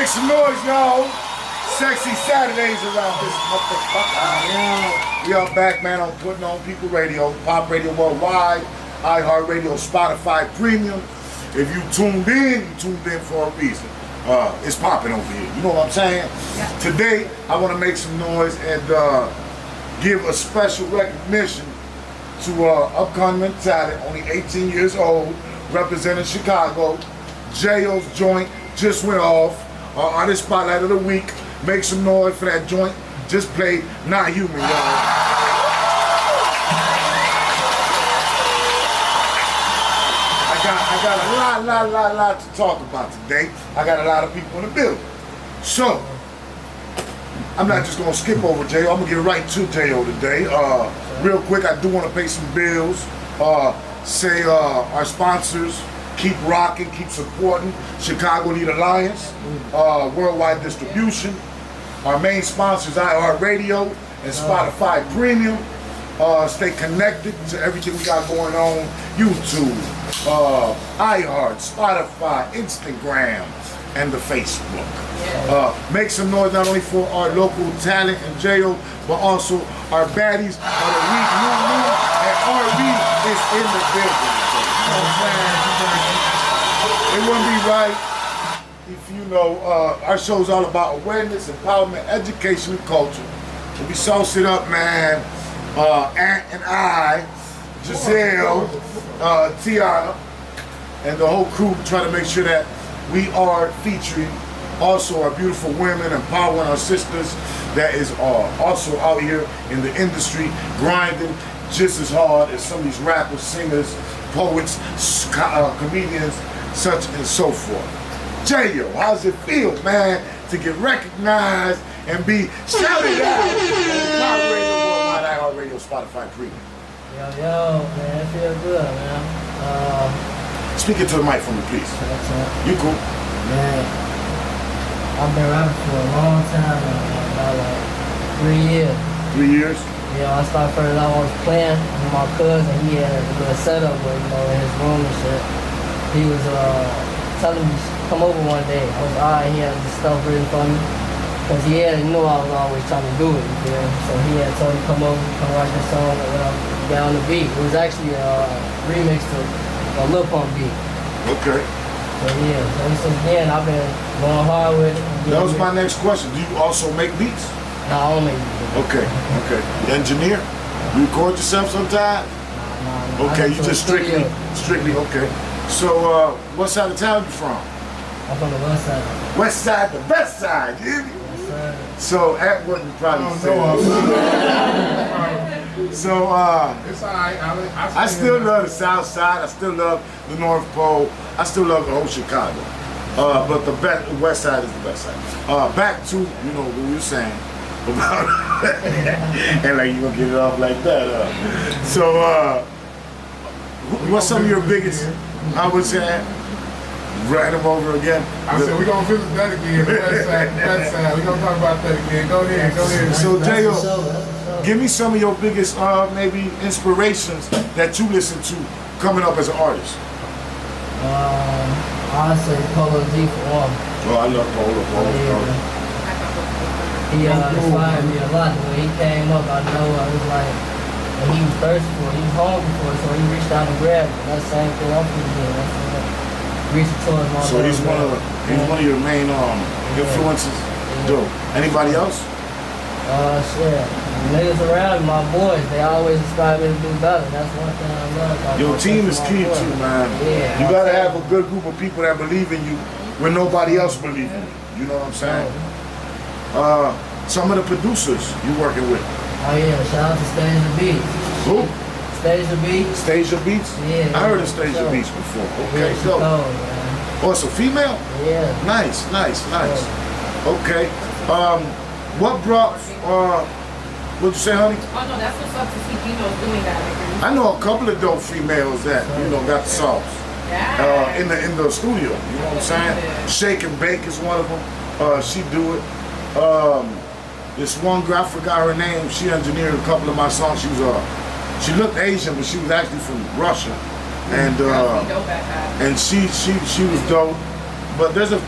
Make some noise, y'all. Sexy Saturdays around this motherfucker. We are back, man, on Putting On People Radio, Pop Radio Worldwide, iHeartRadio, Spotify Premium. If you tuned in for a reason. It's popping over here. You know what I'm saying? Yeah. Today, I want to make some noise and give a special recognition to upcoming talent, only 18 years old, representing Chicago. Jayo's joint just went off. Artist Spotlight of the Week. Make some noise for that joint. Just played Not Human, y'all. I got a lot to talk about today. I got a lot of people in the building. So, I'm not just gonna skip over Jayo. I'm gonna get right to Jayo today. Real quick, I do want to pay some bills. Say our sponsors, keep rocking, keep supporting. Chicago Lead Alliance, Worldwide Distribution. Our main sponsors, iHeartRadio and Spotify Premium. Stay connected to everything we got going on. YouTube, iHeart, Spotify, Instagram, and the Facebook. Make some noise not only for our local talent in Jayo, but also our baddies of the week. And R.B. is in the building. You know what I'm saying? It wouldn't be right if you know our show's all about awareness, empowerment, education, and culture. So we sauce it up, man. Ant and I, Giselle, Tiana, and the whole crew try to make sure that we are featuring also our beautiful women, empowering our sisters that is also out here in the industry, grinding just as hard as some of these rappers, singers, poets, comedians, such and so forth. Jayo, how's it feel, man, to get recognized and be shouted out on Pop Radio Worldwide, iHeartRadio, Spotify Premium? Yo, man, it feels good, man. Speak into the mic for me, please. You cool? Man, I've been rapping for a long time now, about like 3 years. 3 years? Yeah, I started first out, I was playing with my cousin. He had a little setup with, you know, in his room and shit. He was telling me to come over one day. I was alright, he had this stuff written for me. Cause he knew I was always trying to do it, you feel me? So he had told me come over, come write this song, get on the beat. It was actually a remix to a Lil Pump beat. Okay. So yeah, so since then I've been going hard with it. That was my next question. Do you also make beats? No, I don't make beats. Okay. You engineer? You record yourself sometime? No. Okay, you just strictly, okay. So, what side of town you from? I'm from the west side. West side, the best side, you hear me? So at what you probably say. So it's alright. I still love the South Side. I still love the North Pole. I still love the whole Chicago. But the West Side is the best side. Back to what we were saying about and like you gonna get it off like that. So what's some of your biggest? I would say. Write them over again. I said we're gonna visit that again. The west side. We're gonna talk about that again. Go ahead. So Jayo, give me some of your biggest maybe inspirations that you listen to coming up as an artist. I'd say Polo G for one. Oh, I love Polo. He inspired me a lot. When he came up, I know I was like, when he was thirsty for it, he was hungry for it, so he reached out and grabbed it. That's the same thing I'm feeling. So he's one of your main influences. Yeah. Dope. Anybody else? Shit. Niggas around me, my boys, they always inspire me to do better. That's one thing I love about your team is key too, man. Yeah. You gotta have a good group of people that believe in you when nobody else believes in you. You know what I'm saying? Some of the producers you working with. Oh yeah, shout out to Stage the Beats. Who? Stage the Beats. Stage the Beats? Yeah. I heard of Stage the Beats before. Okay, so. Oh, it's a female? Yeah. Nice. Okay. What brought, what'd you say, honey? Oh no, that's what's up to see females doing that. I know a couple of dope females that, got the sauce. Yeah. In the studio, you know what I'm saying? Shake and Bake is one of them. She do it. This one girl, I forgot her name, she engineered a couple of my songs. She looked Asian, but she was actually from Russia. And she was dope. But there's a,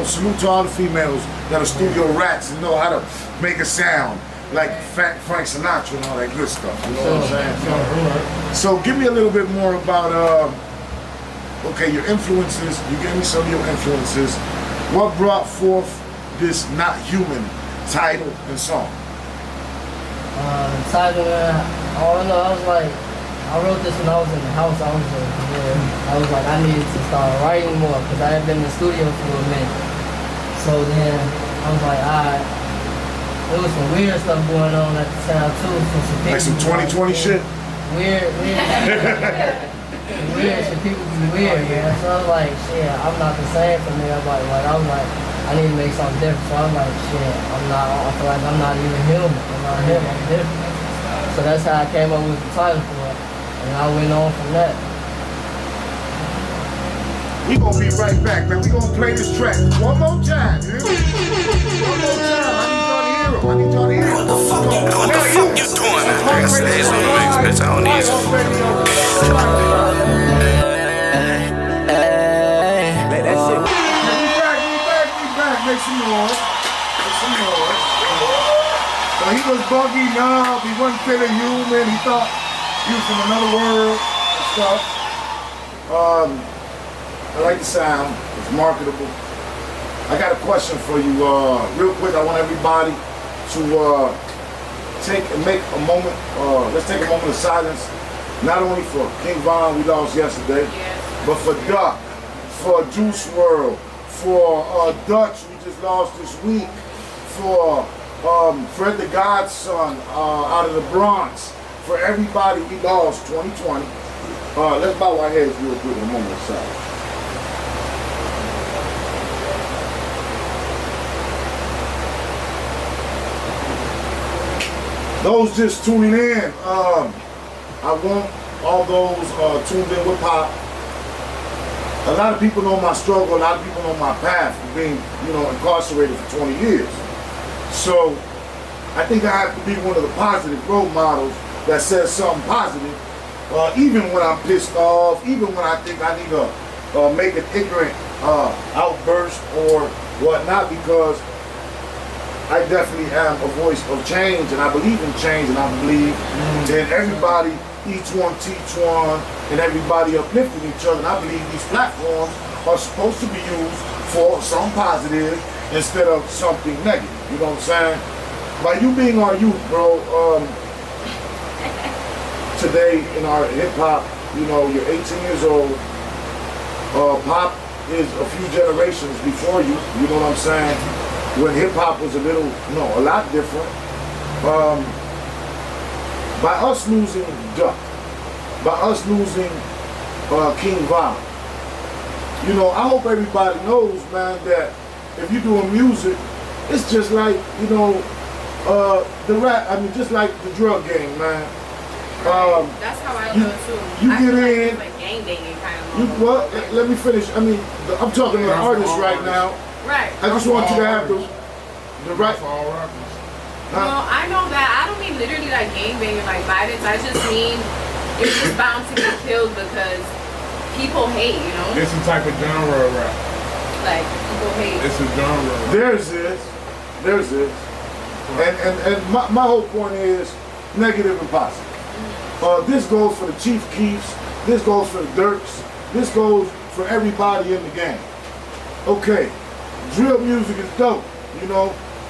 salute to all the females that are studio rats and know how to make a sound. Like Frank Sinatra and all that good stuff. You know what I'm saying? So give me a little bit more about, okay, your influences. You gave me some of your influences. What brought forth this Not Human title and song? Title, I don't know, I was like, I wrote this when I was in the house. I was like, I needed to start writing more because I had been in the studio for a minute. So then I was like, alright. There was some weird stuff going on at the time too. Like some 2020 shit? Weird. Weird shit. People be weird, man. So I was like, shit, I'm not the same for me. I was like, I need to make something different. So I'm like, shit, I feel like I'm not even human. I'm not him, I'm different. So that's how I came up with the title for it. And I went on from that. We gonna be right back, man. We gonna play this track one more time, you hear me? One more time. I need y'all to hear it. What the fuck you doing? Stays on the mix, bitch. I don't need you. Let that shit. We back. Make some noise. So he was buggy, numb. He wasn't feeling human. He thought he was from another world and stuff. I like the sound. It's marketable. I got a question for you, real quick. I want everybody to make a moment. Let's take a moment of silence, not only for King Von, we lost yesterday, but for Duck, for Juice WRLD, for Dutch, we just lost this week, for Fred the Godson out of the Bronx, for everybody we lost 2020. Let's bow our heads real quick in a moment of silence. Those just tuning in, I want all those tuned in with Pop. A lot of people know my struggle, a lot of people know my path of being, incarcerated for 20 years. So I think I have to be one of the positive role models that says something positive, even when I'm pissed off, even when I think I need to make an ignorant outburst or whatnot, because I definitely am a voice of change, and I believe in change, and I believe in everybody, each one teach one, and everybody uplifting each other. And I believe these platforms are supposed to be used for something positive instead of something negative. You know what I'm saying? By you being our youth, bro, today in our hip hop, you're 18 years old. Pop is a few generations before you. You know what I'm saying? When hip-hop was a lot different. By us losing Duck, by us losing King Von, I hope everybody knows, man, that if you're doing music, it's just like, the rap, just like the drug game, man. That's how I feel too. You I get feel like in. it's like gang banging kind of. Let me finish. I'm talking to an artist right now. Right. I just want you to have the right. Well, I know that. I don't mean literally like gang banging, like violence. I just mean you're just bound to get killed because people hate, It's a type of genre of rap. Like, people hate. It's a genre. There's this. And my whole point is negative and positive. This goes for the Chief Keefs, this goes for the Dirks, this goes for everybody in the game. Okay, drill music is dope,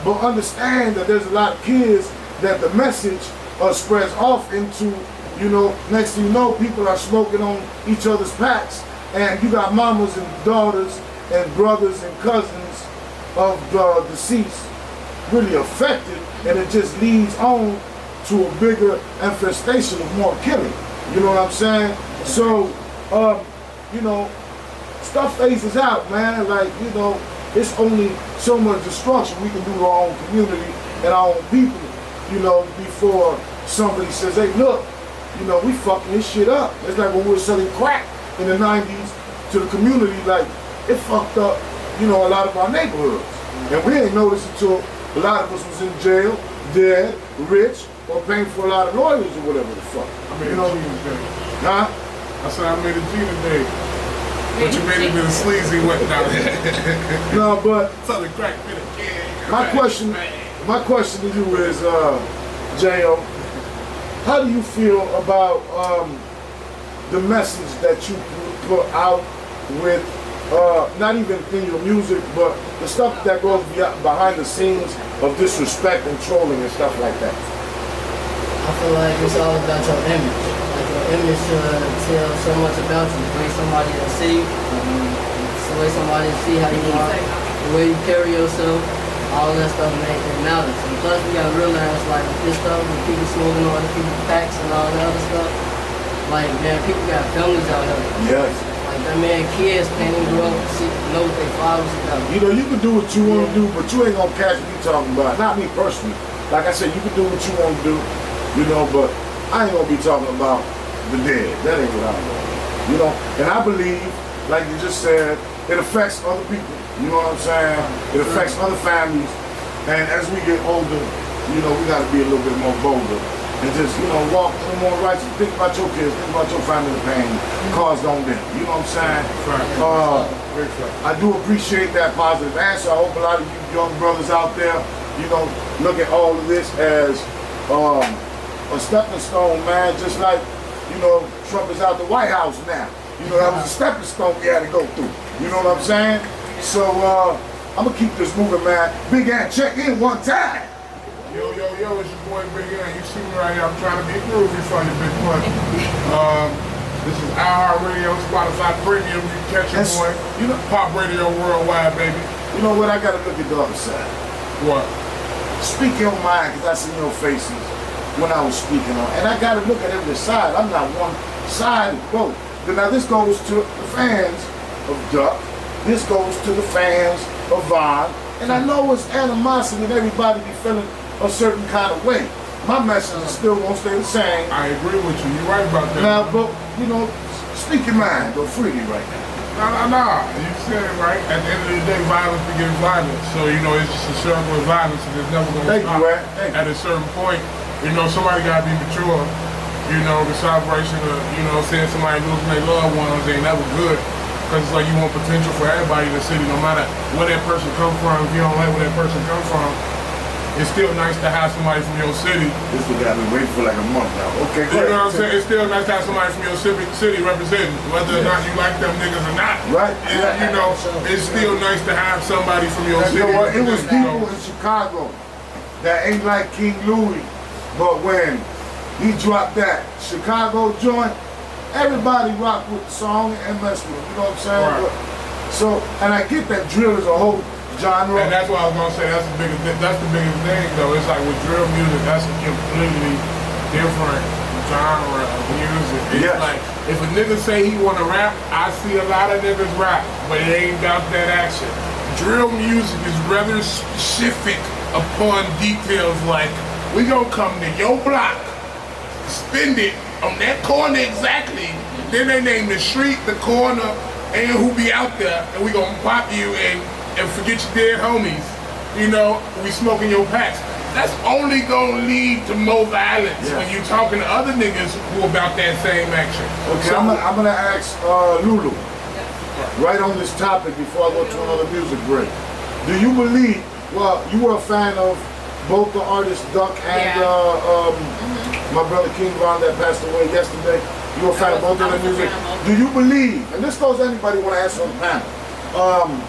but understand that there's a lot of kids that the message spreads off into, next thing you know, people are smoking on each other's packs, and you got mamas and daughters and brothers and cousins of the deceased really affected, and it just leads on to a bigger infestation of more killing. You know what I'm saying? So, stuff phases out, man. Like, it's only so much destruction we can do to our own community and our own people, before somebody says, hey, look, we fucking this shit up. It's like when we were selling crack in the 90s to the community, like, it fucked up, a lot of our neighborhoods. And we didn't notice until a lot of us was in jail, dead, rich, or paying for a lot of lawyers or whatever the fuck. I made a G today. Huh? I said I made a G today. But you made it to the sleazy went down there. No, but So the crack bit again. my question to you is, Jayo, how do you feel about the message that you put out with, not even in your music, but the stuff that goes behind the scenes of disrespect and trolling and stuff like that? I feel like it's all about your image. Like your image should tell so much about you. The way somebody to see you, the way somebody to see how you are, the way you carry yourself, all that stuff it matters. And plus we gotta realize like this stuff with people smoking on other people's packs and all that other stuff. Like man, people got families out here. Yes. Like that man, kids can't even grow up and know what their fathers got. You know, you can do what you want to do, but you ain't gonna catch me talking about. Not me personally. Like I said, you can do what you want to do, you know, but I ain't gonna be talking about the dead. That ain't what I'm doing. You know, and I believe, like you just said, it affects other people. You know what I'm saying? It affects other families. And as we get older, you know, we gotta be a little bit more bolder. And just, you know, walk a little more righteous. Think about your kids, think about your family pain caused on them. You know what I'm saying? I do appreciate that positive answer. I hope a lot of you young brothers out there, you know, look at all of this as a stepping stone, man. Just like, you know, Trump is out the White House now. You know, that was a stepping stone we had to go through. You know what I'm saying? So I'm gonna keep this moving, man. Big Ant, check in one time. Yo, it's your boy Big Ant. You see me right here. I'm trying to be groovy for you, Big Pun. This is iHeartRadio, Spotify Premium. You can catch your boy. You know, Pop Radio Worldwide, baby. You know what? I gotta look at the other side. What? Speak your mind, because I see your faces when I was speaking on. And I gotta look at every side. I'm not one side, bro. Now this goes to the fans of Duck. This goes to the fans of Von. And I know it's animosity and everybody be feeling a certain kind of way. My message is still gonna stay the same. I agree with you. You're right about that. Now, but, you know, speak your mind, go freely right now. No. You said it right. At the end of the day, violence begins violence. So, you know, it's just a circle of violence and it's never going to stop. Thank you. At a certain point, you know, somebody got to be mature. You know, the celebration of, you know, seeing somebody losing their loved ones ain't never good. Because it's like you want potential for everybody in the city, no matter where that person come from. If you don't like where that person come from, it's still nice to have somebody from your city. This one got been waiting for like a month now. Okay, you know what I'm saying? It's still nice to have somebody from your city representing, whether or not you like them niggas or not. Right. You know, it's still nice to have somebody from your city. You know what? It was people in Chicago that ain't like King Louis, but when he dropped that Chicago joint, everybody rocked with the song and messed with it. You know what I'm saying? Right. But, so, and I get that drill is a whole genre. And that's what I was gonna say. That's the biggest thing, though. It's like with drill music, that's a completely different genre of music. It's like if a nigga say he wanna rap, I see a lot of niggas rap, but it ain't about that action. Drill music is rather specific upon details like we gonna come to your block, spend it on that corner exactly. Then they name the street, the corner, and who be out there, and we gonna pop you and forget your dead homies. You know, we smoking your packs. That's only gonna lead to more violence when you talking to other niggas who about that same action. Okay, so, I'm gonna ask Lulu, right on this topic before I go to another music break. Do you believe, well, you were a fan of both the artists Duck and my brother King Von that passed away yesterday. You were a fan of both of their music. Do you believe, and this goes to anybody who want to answer on the panel,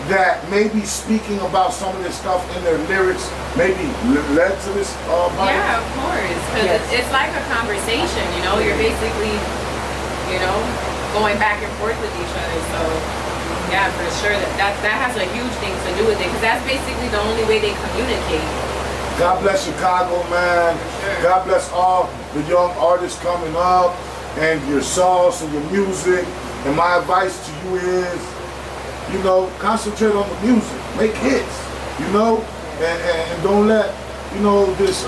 that maybe speaking about some of this stuff in their lyrics maybe led to this Yeah, of course. Because it's like a conversation, you know? You're basically, you know, going back and forth with each other. So, yeah, for sure. That has a huge thing to do with it. Because that's basically the only way they communicate. God bless Chicago, man. Sure. God bless all the young artists coming up and your sauce and your music. And my advice to you is, you know, concentrate on the music. Make hits, you know, and don't let, you know, this,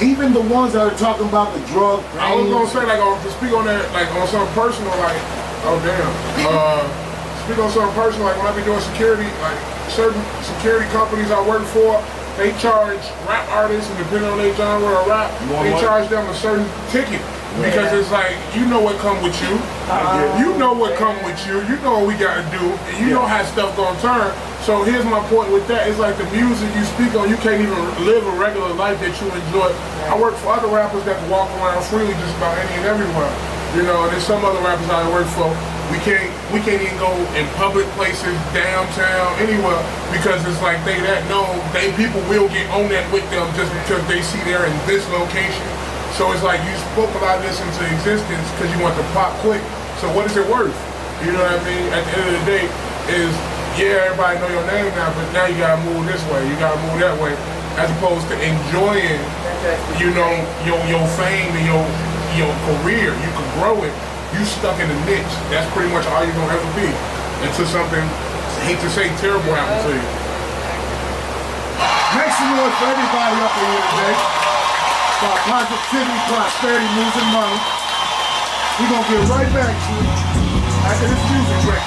even the ones that are talking about the drug pain. I was gonna say, like, to speak on that, like, on something personal, like, oh, damn. Speak on something personal, like, when I be doing security, like, certain security companies I work for, they charge rap artists, and depending on their genre of rap, they charge them a certain ticket. Because it's like, you know what come with you. You know what come with you. You know what we got to do. And you know how stuff gonna turn. So here's my point with that. It's like the music you speak on, you can't even live a regular life that you enjoy. I work for other rappers that can walk around freely just about any and everywhere. You know, and there's some other rappers I work for. We can't even go in public places, downtown, anywhere, because it's like they that known. People will get on that with them just because they see they're in this location. So it's like you spoke a lot of this into existence because you want to pop quick. So what is it worth? You know what I mean? At the end of the day, is yeah, everybody know your name now, but now you gotta move this way, you gotta move that way, as opposed to enjoying, you know, your fame and your career. You can grow it. You stuck in a niche. That's pretty much all you're gonna ever be until something, I hate to say, terrible happens to you. Make some noise for everybody up in here today. About positivity, prosperity, moves, and money. We're gonna get right back to it after this music break.